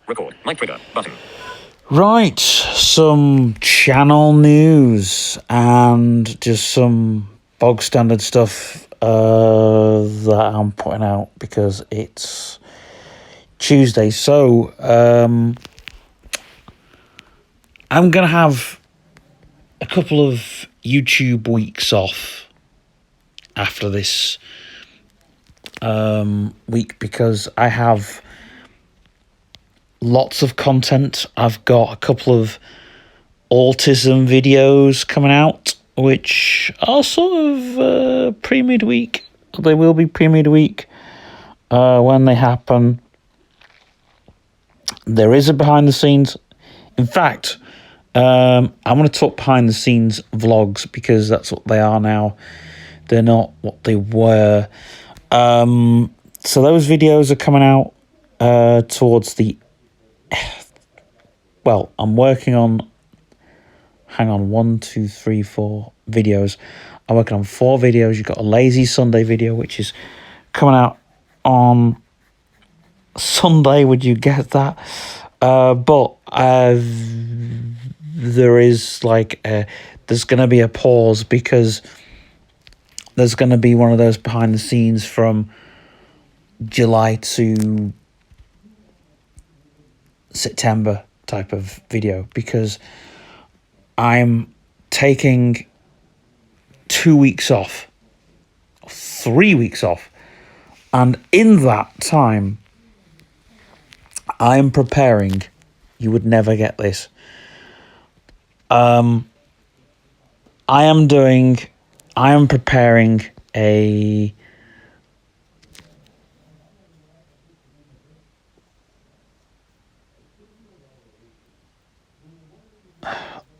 Record. Mic trigger. Button. Right, some channel news and just some bog standard stuff that I'm putting out because it's Tuesday. So I'm going to have a couple of YouTube weeks off after this week because I have lots of content. I've got a couple of autism videos coming out, which are sort of pre-midweek. They will be pre-midweek when they happen. There is a behind the scenes. In fact, I'm going to talk behind the scenes vlogs because that's what they are now. They're not what they were. So those videos are coming out towards the... Well, I'm working on... Hang on, 1, 2, 3, 4 videos. I'm working on 4 videos. You've got a Lazy Sunday video, which is coming out on Sunday. Would you get that? But there is there's going to be a pause because there's going to be one of those behind the scenes from July to September type of video because I'm taking 2 weeks off, 3 weeks off, and in that time, I am preparing. You would never get this. I am preparing a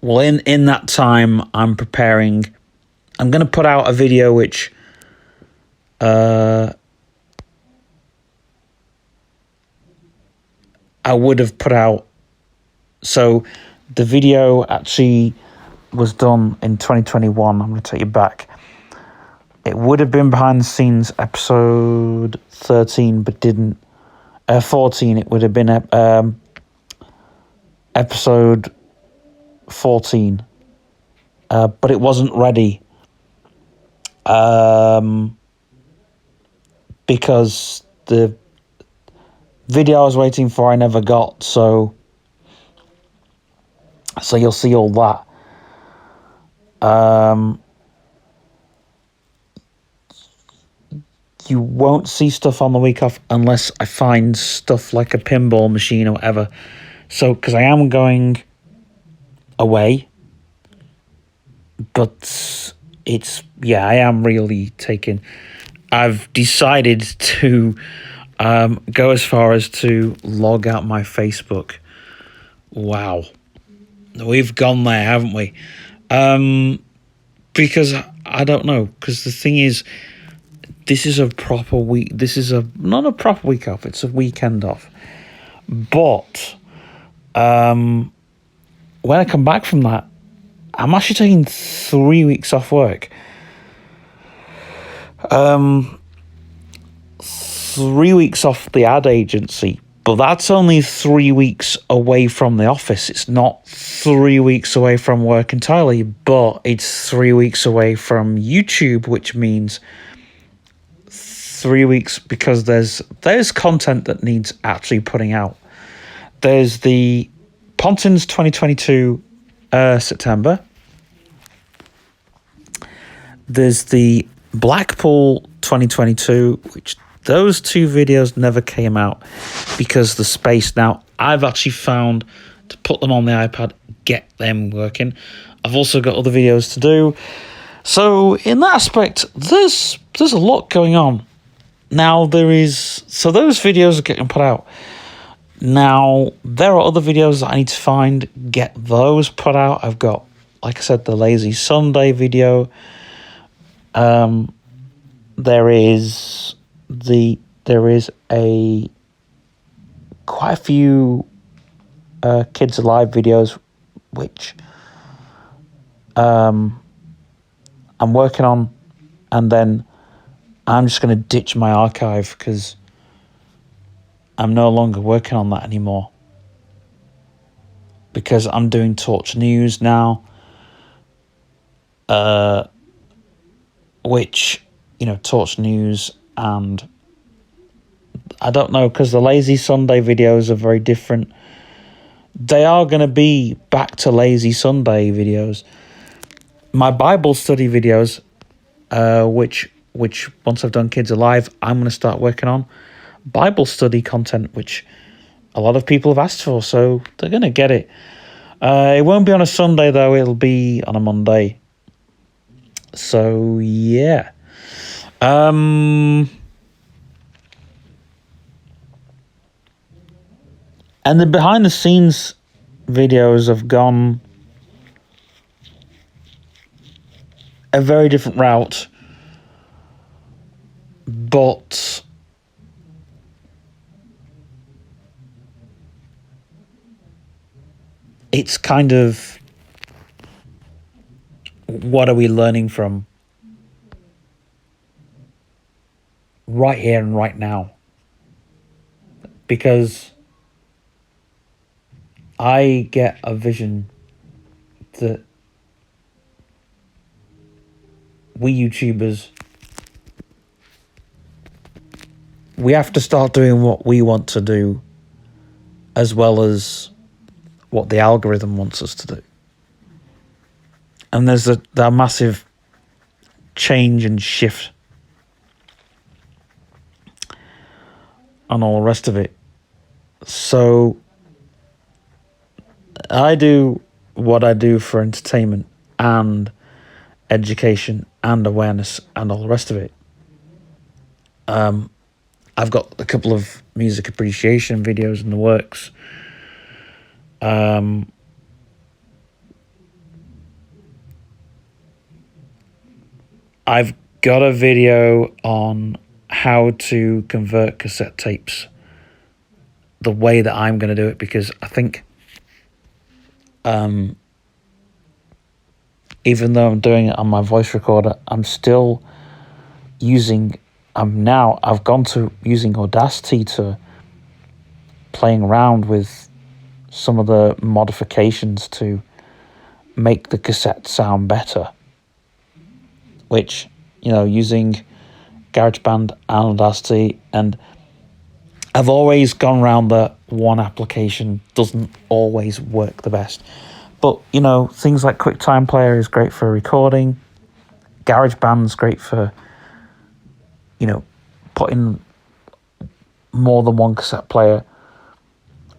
well, in that time, I'm going to put out a video which I would have put out. So the video actually was done in 2021. I'm going to take you back. It would have been behind the scenes episode 13, but didn't. 14, it would have been episode 14, but it wasn't ready because the video I was waiting for I never got, so you'll see all that. You won't see stuff on the week off unless I find stuff like a pinball machine or whatever. So, because I am going away, but I am really taking... I've decided to go as far as to log out my Facebook. Wow. We've gone there, haven't we? Because I don't know, because the thing is, this is a proper week. This is not a proper week off. It's a weekend off. But when I come back from that, I'm actually taking 3 weeks off work. 3 weeks off the ad agency, but that's only 3 weeks away from the office. It's not 3 weeks away from work entirely, but it's 3 weeks away from YouTube, which means 3 weeks because there's content that needs actually putting out. There's the Pontins 2022 September. There's the Blackpool 2022, which those 2 videos never came out because the space. Now, I've actually found to put them on the iPad, get them working. I've also got other videos to do. So in that aspect, there's a lot going on. Now so those videos are getting put out. Now, there are other videos that I need to find, get those put out. I've got, like I said, the Lazy Sunday video. There is quite a few Kids Alive videos which I'm working on, and then I'm just going to ditch my archive because I'm no longer working on that anymore. because I'm doing Torch News now, which, you know, Torch News, and I don't know, because the Lazy Sunday videos are very different. They are going to be back to Lazy Sunday videos. My Bible study videos, which once I've done Kids Alive, I'm going to start working on Bible study content, which a lot of people have asked for, so they're going to get it. It won't be on a Sunday, though. It'll be on a Monday. So, yeah. And the behind-the-scenes videos have gone a very different route, but it's kind of, what are we learning from right here and right now? Because I get a vision that we YouTubers, we have to start doing what we want to do, as well as what the algorithm wants us to do. And there's that massive change and shift and all the rest of it. So I do what I do for entertainment and education and awareness and all the rest of it. I've got a couple of music appreciation videos in the works. I've got a video on how to convert cassette tapes the way that I'm going to do it, because I think even though I'm doing it on my voice recorder, I'm still using, I've gone to using Audacity to playing around with some of the modifications to make the cassette sound better, which, you know, using GarageBand and Audacity, and I've always gone around that one application doesn't always work the best. But, you know, things like QuickTime Player is great for recording. GarageBand's great for, you know, putting more than one cassette player.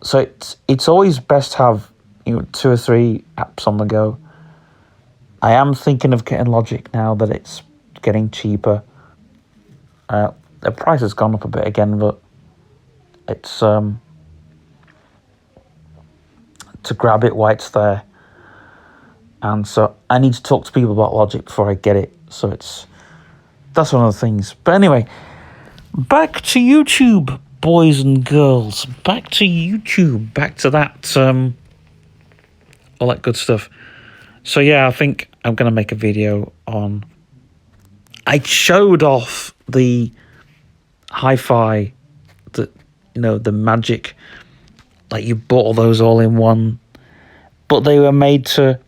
So it's always best to have, you know, 2 or 3 apps on the go. I am thinking of getting Logic now that it's getting cheaper. The price has gone up a bit again, but it's to grab it while it's there. And so I need to talk to people about Logic before I get it. So that's one of the things. But anyway, back to YouTube, boys and girls. Back to YouTube. Back to that, all that good stuff. So yeah, I think I'm going to make a video on... I showed off the hi-fi, the, you know, the Magic, like you bought all those all in one, but they were made to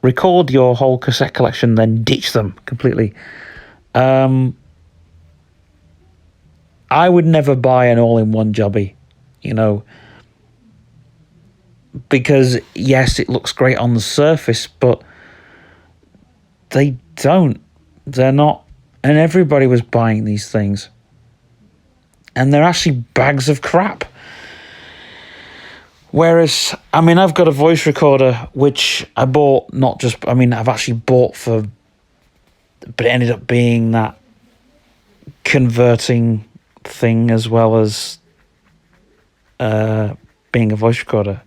record your whole cassette collection, then ditch them completely. I would never buy an all-in-one jobby, you know, because yes, it looks great on the surface, but they don't. They're not, and everybody was buying these things, and they're actually bags of crap. Whereas, I mean, I've got a voice recorder which I bought, not just, I mean, I've actually bought for, but it ended up being that converting thing as well as being a voice recorder.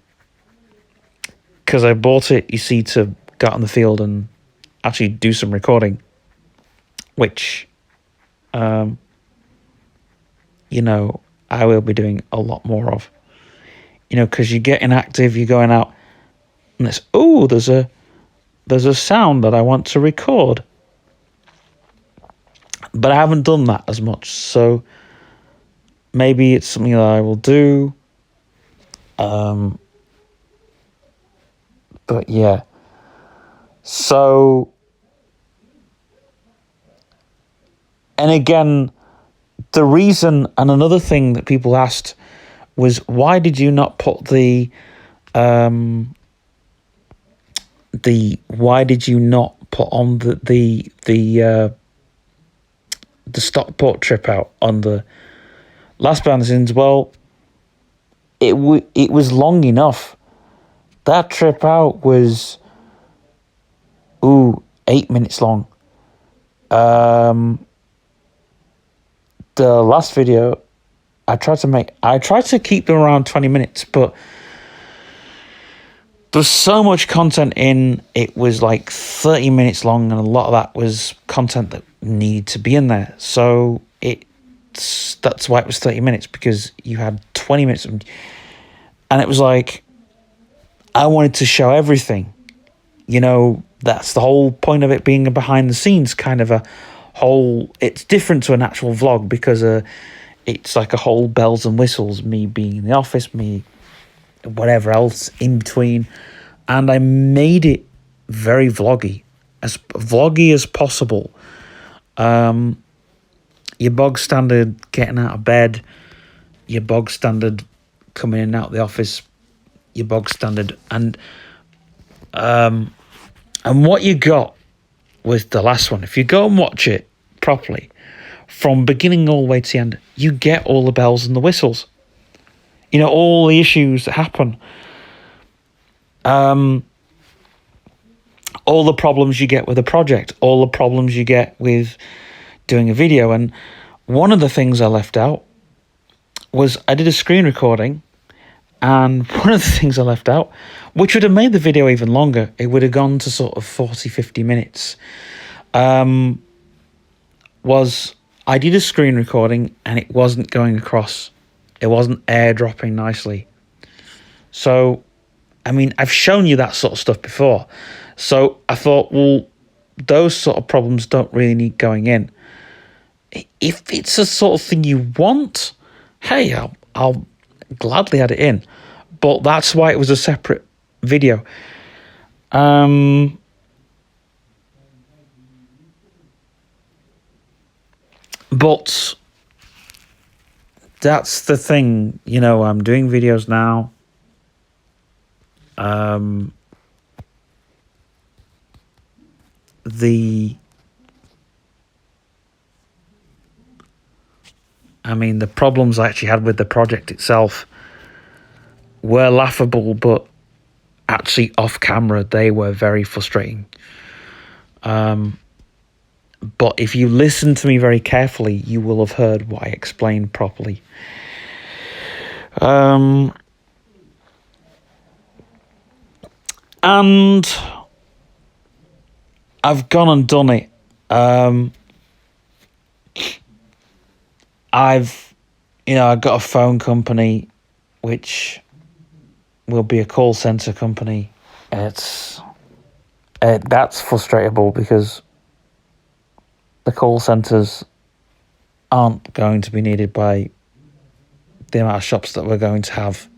Because I bought it, you see, to go out in the field and actually do some recording, which, you know, I will be doing a lot more of. You know, because you're getting active, you're going out, and it's, oh, there's a sound that I want to record. But I haven't done that as much, so maybe it's something that I will do. But yeah. So, and again, the reason, and another thing that people asked was, why did you not put why did you not put on the Stockport trip out on the last behind the scenes? Well, it was long enough. That trip out was 8 minutes long. The last video I tried to keep them around 20 minutes, but there's so much content in it. Was like 30 minutes long, and a lot of that was content that needed to be in there. So that's why it was 30 minutes, because you had 20 minutes and it was like, I wanted to show everything. That's the whole point of it being a behind the scenes kind of a whole. It's different to an actual vlog, because it's like a whole bells and whistles, me being in the office, me whatever else in between, and I made it very vloggy as possible. Your bog standard getting out of bed, your bog standard coming in and out of the office, your bog standard, and what you got with the last one, if you go and watch it properly from beginning all the way to the end, you get all the bells and the whistles. All the issues that happen. All the problems you get with a project, all the problems you get with doing a video. And one of the things I left out was I did a screen recording, and one of the things I left out, which would have made the video even longer, it would have gone to sort of 40, 50 minutes, was I did a screen recording and it wasn't going across. It wasn't airdropping nicely. So, I mean, I've shown you that sort of stuff before. So I thought, well, those sort of problems don't really need going in. If it's a sort of thing you want, hey, I'll gladly add it in. But that's why it was a separate video. But that's the thing, I'm doing videos now. The problems I actually had with the project itself were laughable, but actually off camera, they were very frustrating. But if you listen to me very carefully, you will have heard what I explained properly. And I've gone and done it. I've got a phone company, which will be a call center company. That's frustratable, because the call centers aren't going to be needed by the amount of shops that we're going to have.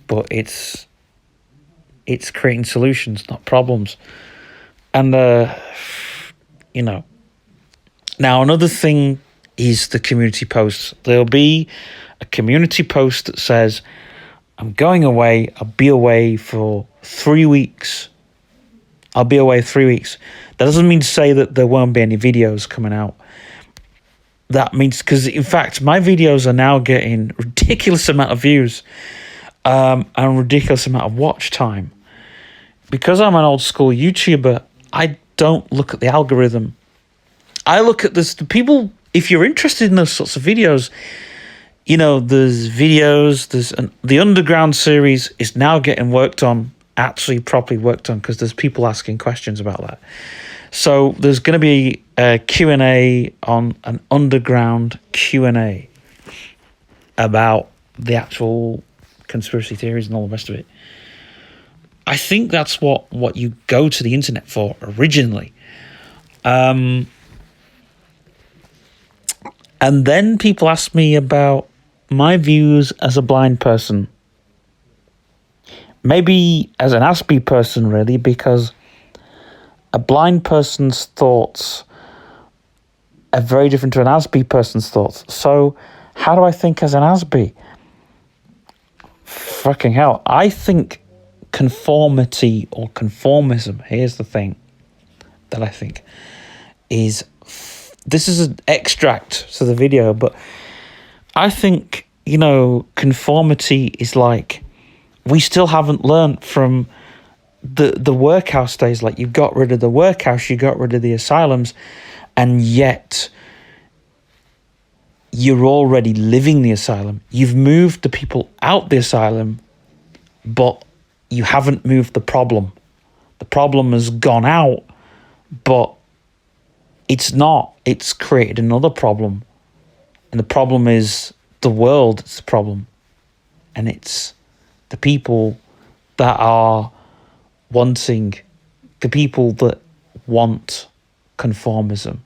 But it's creating solutions, not problems. And now another thing is the community posts. There'll be a community post that says, I'm going away. I'll be away for 3 weeks. I'll be away 3 weeks. That doesn't mean to say that there won't be any videos coming out. That means, because in fact, my videos are now getting ridiculous amount of views, and ridiculous amount of watch time. Because I'm an old school YouTuber, I don't look at the algorithm. I look at the people. If you're interested in those sorts of videos, there's videos. The Underground series is now getting worked on, actually properly worked on, because there's people asking questions about that. So there's going to be a Q&A on an Underground Q&A about the actual conspiracy theories and all the rest of it. I think that's what you go to the internet for originally. And then people ask me about my views as a blind person. maybe as an Aspie person, really, because a blind person's thoughts are very different to an Aspie person's thoughts. So how do I think as an Aspie? Fucking hell. I think conformity or conformism, here's the thing that I think is, this is an extract to the video, but I think, you know, conformity is like, we still haven't learned from the workhouse days. Like, you got rid of the workhouse, you got rid of the asylums, and yet you're already living the asylum. You've moved the people out the asylum, but you haven't moved the problem. The problem has gone out, but it's not. It's created another problem. And the problem is the world. It's the problem. And it's the people that are wanting, the people that want conformism.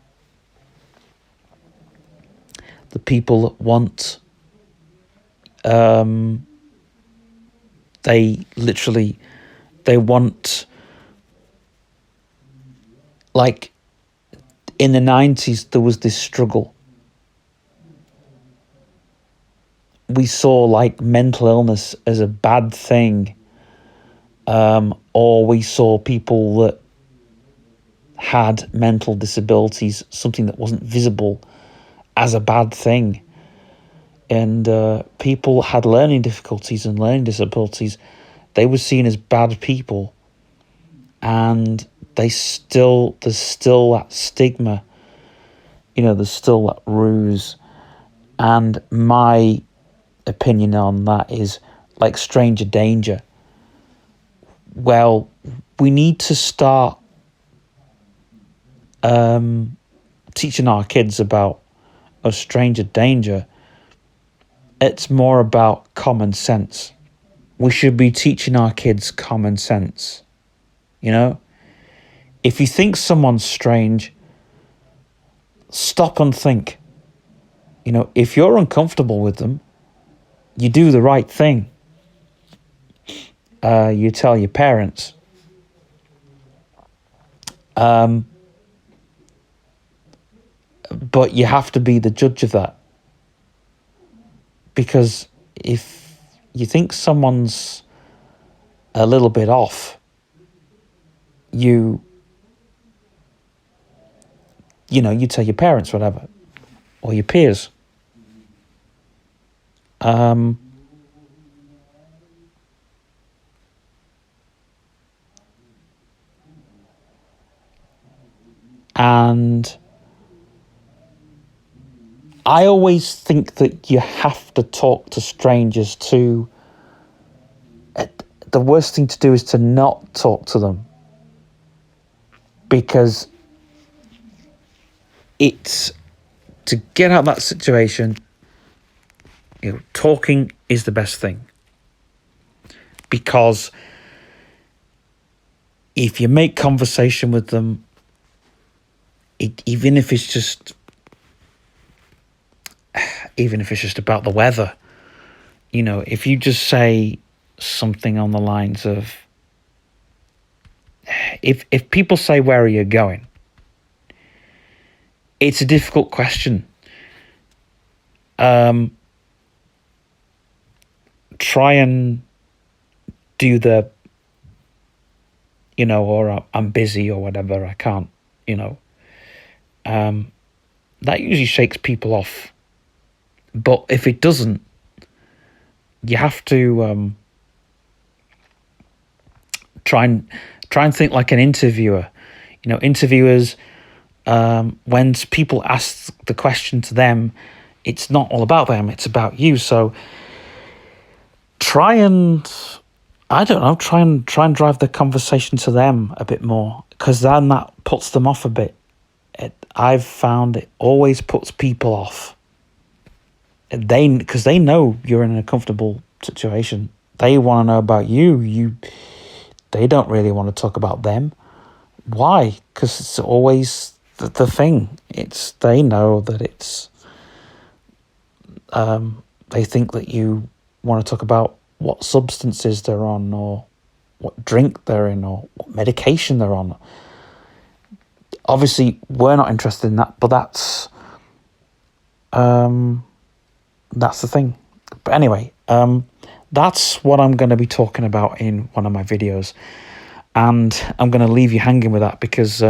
The people that want, they want, like, in the 90s, there was this struggle. We saw, like, mental illness as a bad thing, or we saw people that had mental disabilities, something that wasn't visible, as a bad thing. And people had learning difficulties and learning disabilities. They were seen as bad people, and there's still that stigma, you know, there's still that ruse. And my opinion on that is, like stranger danger. Well, we need to start teaching our kids about a stranger danger. It's more about common sense. We should be teaching our kids common sense. You know, if you think someone's strange, stop and think. You know, if you're uncomfortable with them, you do the right thing. You tell your parents. But you have to be the judge of that. Because if you think someone's a little bit off, you know, you tell your parents, whatever, or your peers. And I always think that you have to talk to strangers too. The worst thing to do is to not talk to them, because it's to get out of that situation. You know, talking is the best thing, because if you make conversation with them, even if it's just about the weather, you know, if you just say something on the lines of, if people say, where are you going? It's a difficult question. Try and do the, you know, or I'm busy or whatever, I can't, you know. That usually shakes people off. But if it doesn't, you have to try and think like an interviewer. You know, interviewers, when people ask the question to them, it's not all about them, it's about you. So try and drive the conversation to them a bit more, because then that puts them off a bit. I've found it always puts people off. Because they know you're in a comfortable situation. They want to know about you. They don't really want to talk about them. Why? Because it's always the thing. They know that it's. They think that you want to talk about what substances they're on, or what drink they're in or what medication they're on. Obviously, we're not interested in that, but that's the thing. But anyway, that's what I'm going to be talking about in one of my videos, and I'm going to leave you hanging with that because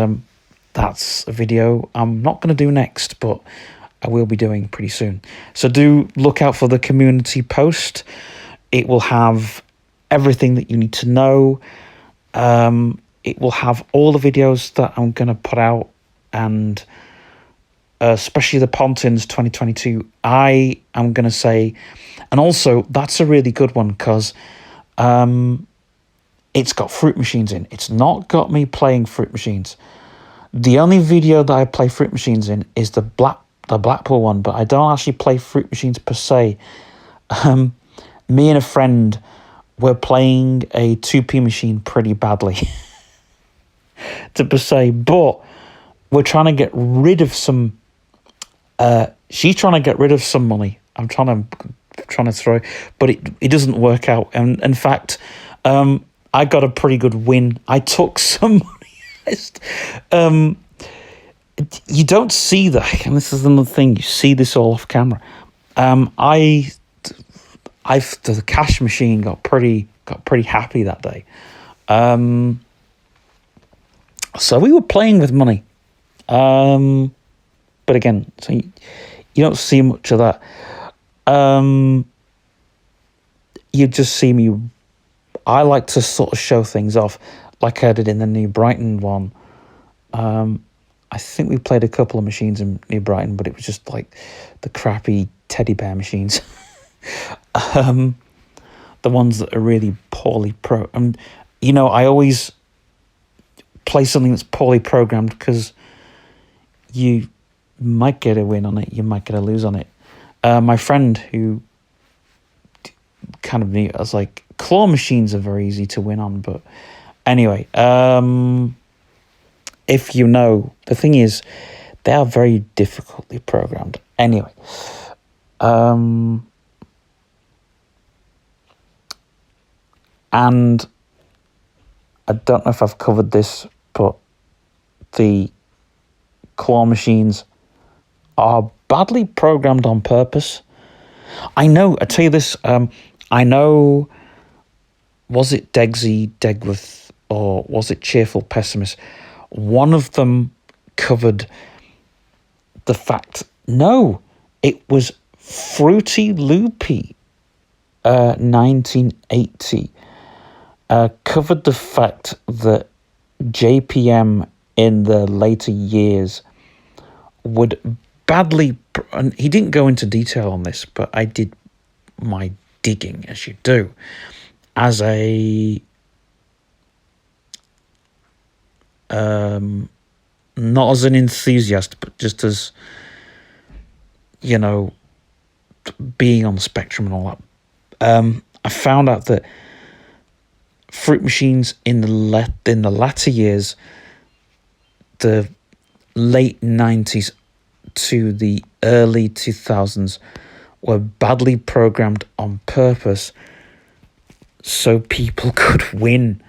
that's a video I'm not going to do next, but I will be doing pretty soon. So do look out for the community post. It will have everything that you need to know. It will have all the videos that I'm going to put out, and especially the Pontins 2022. I am going to say, and also that's a really good one because it's got fruit machines in. It's not got me playing fruit machines. The only video that I play fruit machines in is the Blackpool one, but I don't actually play fruit machines per se. Me and a friend were playing a 2p machine pretty badly, to per se, but we're trying to get rid of some. She's trying to get rid of some money. I'm trying to throw, but it doesn't work out. And in fact, I got a pretty good win. I took some money. You don't see that, and this is another thing. You see this all off camera. The cash machine got pretty happy that day. So we were playing with money. But again, so you don't see much of that. You just see me. I like to sort of show things off, like I did in the New Brighton one. I think we played a couple of machines in New Brighton, but it was just like the crappy teddy bear machines. The ones that are really poorly I always play something that's poorly programmed because you might get a win on it, you might get a lose on it. My friend who kind of knew, I was like, claw machines are very easy to win on, but anyway, if you know, the thing is, they are very difficultly programmed. Anyway, and I don't know if I've covered this, but the claw machines are badly programmed on purpose. I tell you this, I know, was it Degsy Degworth or was it Cheerful Pessimist? One of them covered the fact, no, it was Fruity Loopy 1980 covered the fact that JPM in the later years would badly, and he didn't go into detail on this, but I did my digging, as you do, as a not as an enthusiast, but just as, being on the spectrum and all that. I found out that fruit machines in the latter years, the late 90s to the early 2000s, were badly programmed on purpose so people could win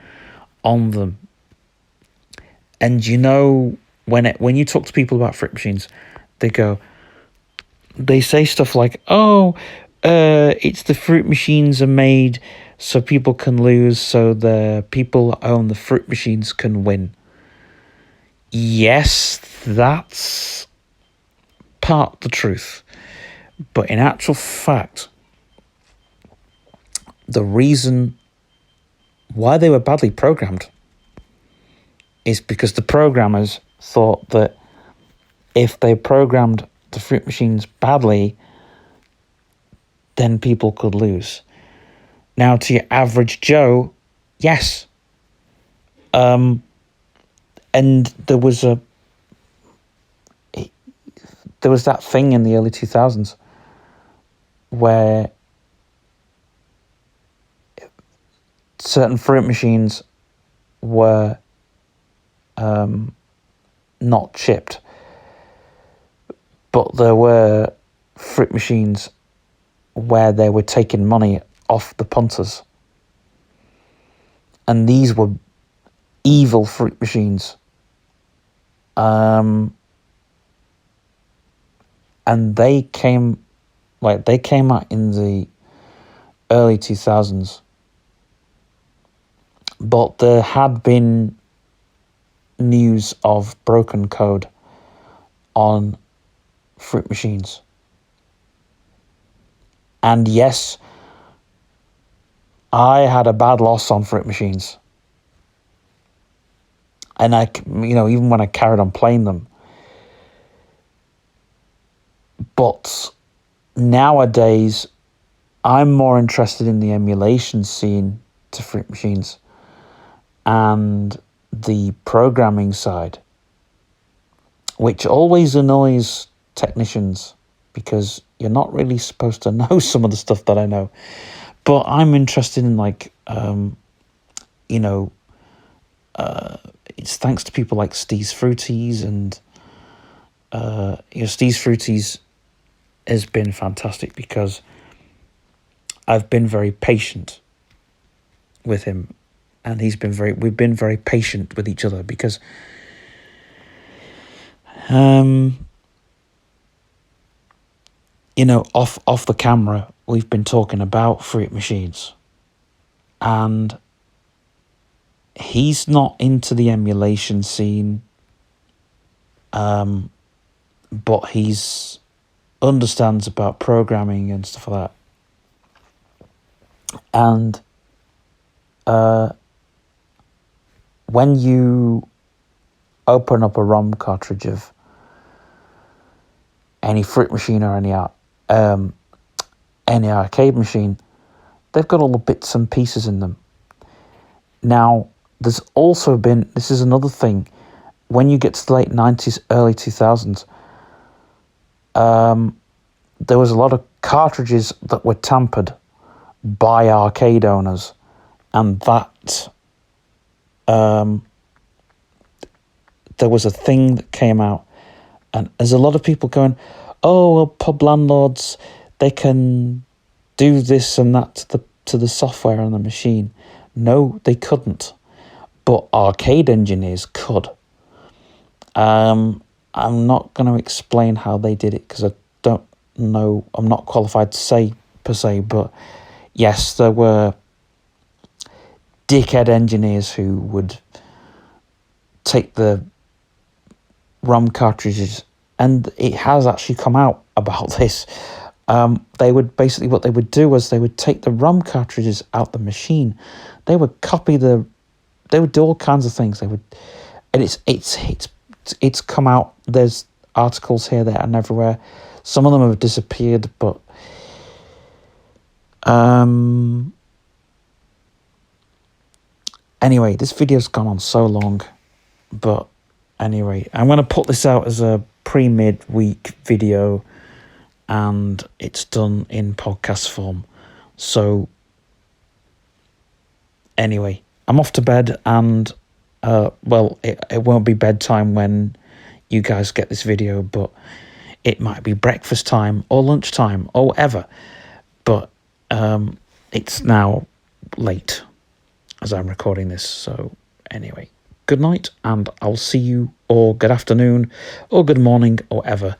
on them. And when you talk to people about fruit machines, they say stuff like, it's the fruit machines are made so people can lose, so the people who own the fruit machines can win. Yes, that's part of the truth. But in actual fact, the reason why they were badly programmed is because the programmers thought that if they programmed the fruit machines badly, then people could lose. Now, to your average Joe, yes. And there was that thing in the early 2000s where certain fruit machines were not chipped, but there were fruit machines where they were taking money off the punters. And these were evil fruit machines. And they came out in the early 2000s. But there had been news of broken code on fruit machines. And yes, I had a bad loss on fruit machines. And even when I carried on playing them. But nowadays, I'm more interested in the emulation scene to fruit machines and the programming side, which always annoys technicians because you're not really supposed to know some of the stuff that I know. But I'm interested in it's thanks to people like Steve's Fruities, and Steve's Fruities has been fantastic because I've been very patient with him, and we've been very patient with each other because off the camera we've been talking about fruit machines, and he's not into the emulation scene, but he's understands about programming and stuff like that. And when you open up a ROM cartridge of any fruit machine or any arcade machine, they've got all the bits and pieces in them. Now, there's also been, this is another thing, when you get to the late 90s, early 2000s, there was a lot of cartridges that were tampered by arcade owners, and that there was a thing that came out, and there's a lot of people going, oh, well, pub landlords, they can do this and that to the software on the machine. No, they couldn't, but arcade engineers could. I'm not going to explain how they did it because I don't know, I'm not qualified to say per se, but yes, there were dickhead engineers who would take the ROM cartridges, and it has actually come out about this. They would basically, what they would do was they would take the ROM cartridges out the machine. They would they would do all kinds of things. And it's come out. There's articles here, there, and everywhere. Some of them have disappeared, but anyway, this video's gone on so long, but anyway, I'm going to put this out as a pre-mid-week video, and it's done in podcast form. So anyway, I'm off to bed, and it won't be bedtime when you guys get this video, but it might be breakfast time or lunchtime or whatever. But it's now late as I'm recording this. So anyway, good night, and I'll see you, or good afternoon, or good morning, or whatever,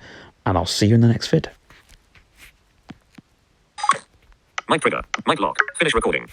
and I'll see you in the next vid. Mic trigger. Mic lock. Finish recording.